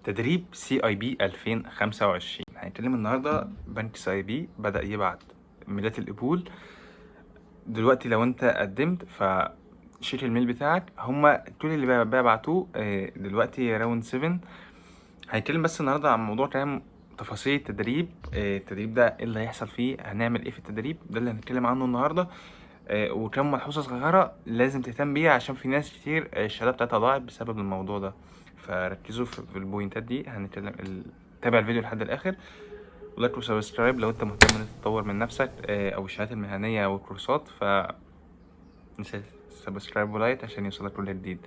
تدريب CIB 2025. هنتكلم النهارده. بنك CIB بدأ يبعت ميلات القبول دلوقتي. لو انت قدمت فشيل الميل بتاعك. هما كل اللي بيبعتوه دلوقتي راوند 7. هنتكلم بس النهارده عن موضوع كلام تفاصيل التدريب. التدريب ده ايه اللي هيحصل فيه، هنعمل ايه في التدريب ده اللي هنتكلم عنه النهارده. وكم ملحوظة صغيرة لازم تهتم بيها عشان في ناس كتير الشهادة بتاعتها ضاعت بسبب الموضوع ده. فركزوا في البوينتات دي. هنتكلم تابع الفيديو لحد الآخر، ولايك وسبسكرايب لو انت مهتم ان انت تطور من نفسك او الشهادات المهنية او الكورسات. مش سبسكرايب ولايك عشان يوصلك كل جديد.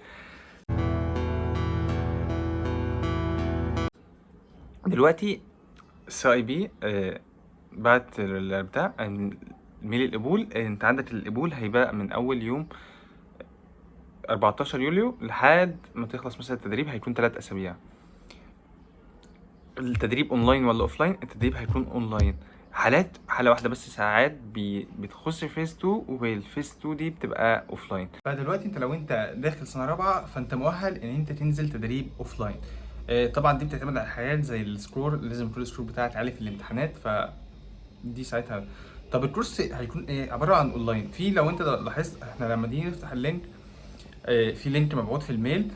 دلوقتي CIB بعت بتاع ميل القبول. انت عندك القبول هيبقى من اول يوم 14 يوليو لحد ما تخلص مثلا التدريب. هيكون 3 أسابيع. التدريب اونلاين ولا اوفلاين؟ التدريب هيكون اونلاين. حالة واحدة بس ساعات بتخش فيز 2، والفيز 2 دي بتبقى اوفلاين. فدلوقتي انت لو انت داخل سنة رابعة فانت مؤهل ان انت تنزل تدريب اوفلاين. طبعا دي بتعتمد على حاجات زي السكور، لازم يكون السكور بتاعك عالي في الامتحانات، فدي ساعتها. طب الكورس هيكون ايه؟ عبارة عن اونلاين. في لو انت لاحظت احنا لما نيجي نفتح اللينك في لينك مبعوث في الميل.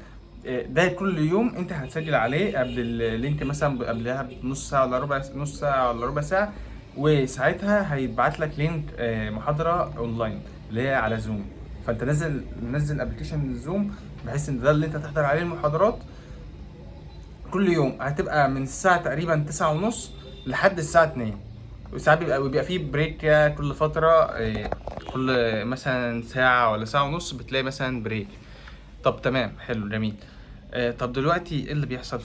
ده كل يوم انت هتسجل عليه قبل اللينك، مثلا قبلها بنص ساعه ولا نص ساعه ولا ربع ساعه، وساعتها هيتبعت لك لينك محاضره اونلاين اللي هي على زوم. فانت نزل ابلكيشن زوم بحيث ان ده اللي انت تحضر عليه المحاضرات كل يوم. هتبقى من الساعه تقريبا 9:30 لحد الساعه 2. وساعات بيبقى فيه بريك كل فتره، كل مثلا ساعه ولا ساعه ونص بتلاقي مثلا بريك. طب تمام، حلو جميل. طب دلوقتي ايه اللي بيحصل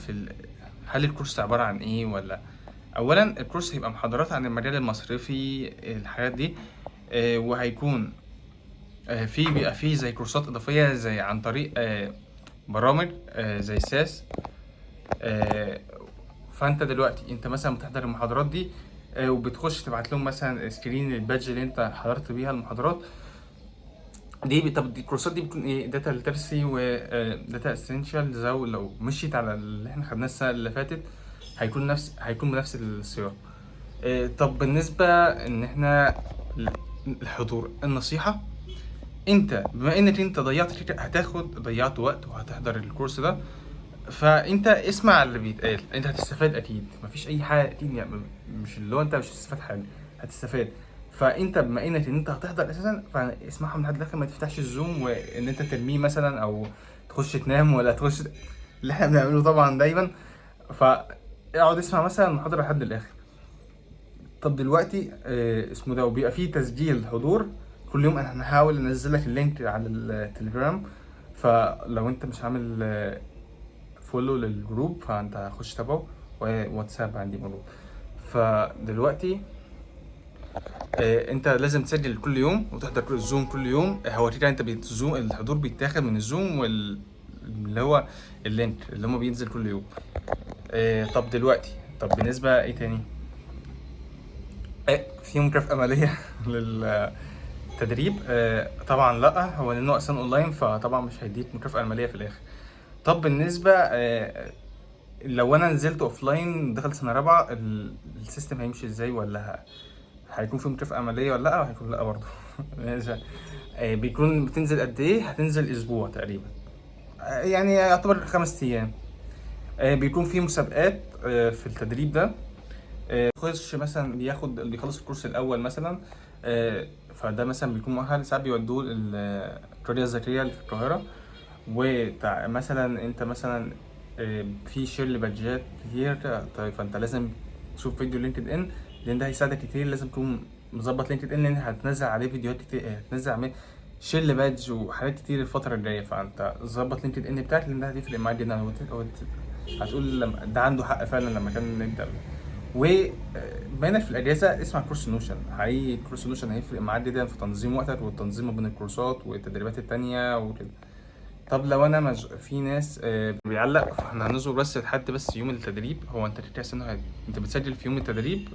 هل الكورس عبارة عن ايه؟ ولا اولا الكورس هيبقى محاضرات عن المجال المصرفي، الحاجات دي. وهيكون بيبقى فيه زي كورسات اضافية زي عن طريق برامج زي ساس. فانت دلوقتي انت مثلا بتحضر المحاضرات دي، وبتخش تبعت لهم مثلا سكرين البادج اللي انت حضرت بيها المحاضرات دي. طب الكورسات دي بتكون ايه؟ داتا ليترسي وداتا اسينشالز. لو مشيت على اللي احنا خدناه السنه اللي فاتت هيكون بنفس السياق. طب بالنسبه ان احنا الحضور، النصيحه، انت بما انك انت ضيعت وقت وهتحضر الكورس ده، فانت اسمع اللي بيتقال. انت هتستفاد اكيد، مفيش اي حاجه اكيد يعني، مش اللي هو انت مش هتستفاد حاجه، هتستفاد. فانت بما انك ان انت هتحضر اساسا فاسمعهم لحد الاخر. ما تفتحش الزوم وان انت ترميه مثلا او تخش تنام ولا تخش اللي احنا بنعمله طبعا دايما. فاقعد اسمع مثلا المحاضره لحد الاخر. طب دلوقتي اسمه ده، وبيبقى فيه تسجيل حضور كل يوم. انا هحاول انزل لك اللينك على التليجرام، فلو انت مش عامل فولو للجروب فانت هخش تابعه، وواتساب عندي موجود. فدلوقتي انت لازم تسجل كل يوم وتحضر الزوم كل يوم. هو كده انت الزوم الحضور بيتاخد من الزوم اللي هو اللينك اللي هو بينزل كل يوم. طب دلوقتي، طب بالنسبه ايه تاني؟ في مكافأة مالية للتدريب؟ طبعا لا، هو لانه اصلا اونلاين فطبعا مش هيديك مكافأة مالية في الاخر. طب بالنسبة لو انا نزلت اوفلاين دخلت سنه رابعه، السيستم هيمشي ازاي؟ ولا هيكون في مكافأة عملية ولا لا؟ هيكون لا برضه. ماشي. بيكون بتنزل قد ايه؟ هتنزل اسبوع تقريبا، يعني يعتبر 5 ايام. بيكون في مسابقات في التدريب ده. يخش مثلا بياخد اللي يخلص الكورس الاول مثلا، فده مثلا بيكون مؤهل. ساعات بيودوه القرية الذكية اللي في القاهرة. ومثلا انت مثلا في شير بادجات كتير. طيب فانت لازم تشوف فيديو لينكد ان، لان ده هيساعدك كتير. لازم تكون مظبط لينكد ان لان هتنزل عليه فيديوهات كتير، هتنزل عليه شير بادج وحاجات كتير الفترة الجاية. فانت ظبط لينكد ان بتاعك لان ده هتفرق معاك جدا. هتقول ده عنده حق فعلا لما كان نبدأ. وبينك في الاجازه اسمع كورس نوشن. حقيقي كورس نوشن هيفرق معاك جدا في تنظيم وقتك والتنظيم ما بين الكورسات والتدريبات التانية وكده. طب لو انا في ناس بيعلق، فاحنا هنصبر بس لحد بس يوم التدريب. هو انت كده سنة انت بتسجل في يوم التدريب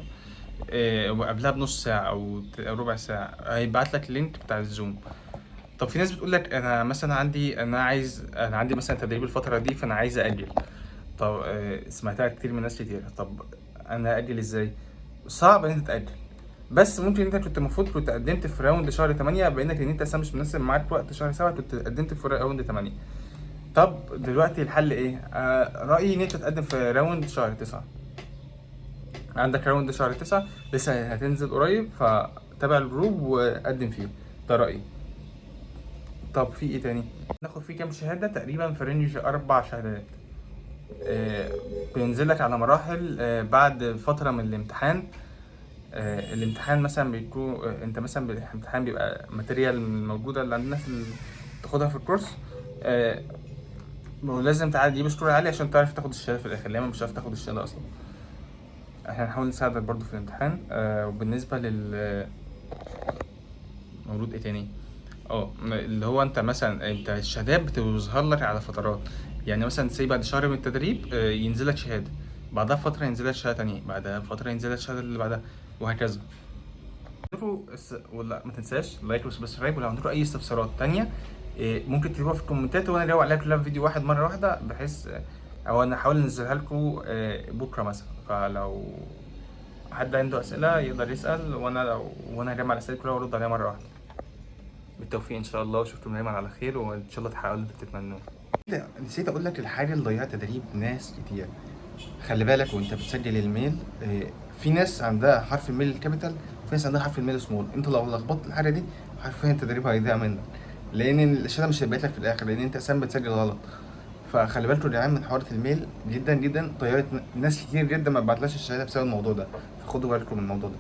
وقبلها بنص ساعة أو ربع ساعة هيبعت لك اللينك بتاع الزوم. طب في ناس بتقول لك أنا مثلا عندي مثلا تدريب الفترة دي فأنا عايز أجل. طب سمعتها كتير من ناس كتير. طب انا اجل ازاي؟ صعب ان انت تاجل، بس ممكن انت كنت المفروض كنت قدمت في راوند شهر 8، بانك ان انت اصلا مش مناسب معاك وقت شهر 7، كنت قدمت في راوند 8. طب دلوقتي الحل ايه؟ رأيي ان انت تقدم في راوند شهر 9. عندك راوند شهر 9 لسه هتنزل قريب، فتابع الجروب وقدم فيه. ده رأيي. طب في ايه تاني؟ ناخد فيه كام شهادة؟ تقريبا في رينج 4 شهادات. آه، بينزل لك على مراحل بعد فترة من الامتحان. الامتحان مثلا بيكون انت مثلا الامتحان بيبقى ماتيريال موجودة اللي عندنا تاخدها في الكورس. ولازم تجيب سكور عالي عشان تعرف تاخد الشهادة في الآخر، لأن مش هتعرف تاخد الشهادة أصلا. احنا هنحاول نساعدك برضو في الامتحان. وبالنسبة مولود ايه تاني؟ اللي هو انت مثلا انت الشهادات بتظهر لك على فترات. يعني مثلا سي بعد شهر من التدريب ينزل لك شهاده، بعدها فتره ينزل لك شهاده تانية، بعدها فتره ينزل لك الشهاده اللي بعدها، وهكذا. ولا ما تنساش لايك وسبسكرايب، ولو عندكم اي استفسارات تانية ممكن تكتبوها في الكومنتات، وانا اجاوب عليها كلها في فيديو واحد مره واحده، بحيث او انا هحاول انزلها لكم بكره مثلا. فلو حد عنده اسئله يقدر يسال، وانا هجمع الاسئله كلها وارد عليها مره واحده. بالتوفيق ان شاء الله، واشوفكم دايما على خير، وان شاء الله تحققوا اللي بتتمنوه. نسيت اقول لك الحاجه اللي ضيعت تدريب ناس كتير. خلي بالك وانت بتسجل الميل، في ناس عندها حرف الميل الكابيتال، وفي ناس عندها حرف الميل سمول. انت لو لخبطت الحاجه دي حرفيا التدريب هيضيع منك، لان الشهاده مش هتبقى لك في الاخر، لان انت اساسا بتسجل غلط. فخلي بالكوا يا جدعان من حوارات الميل، جدا جدا ضيعت ناس كتير جدا ما بعتلاش الشهاده بسبب الموضوع ده. فخدوا بالكم من الموضوع ده.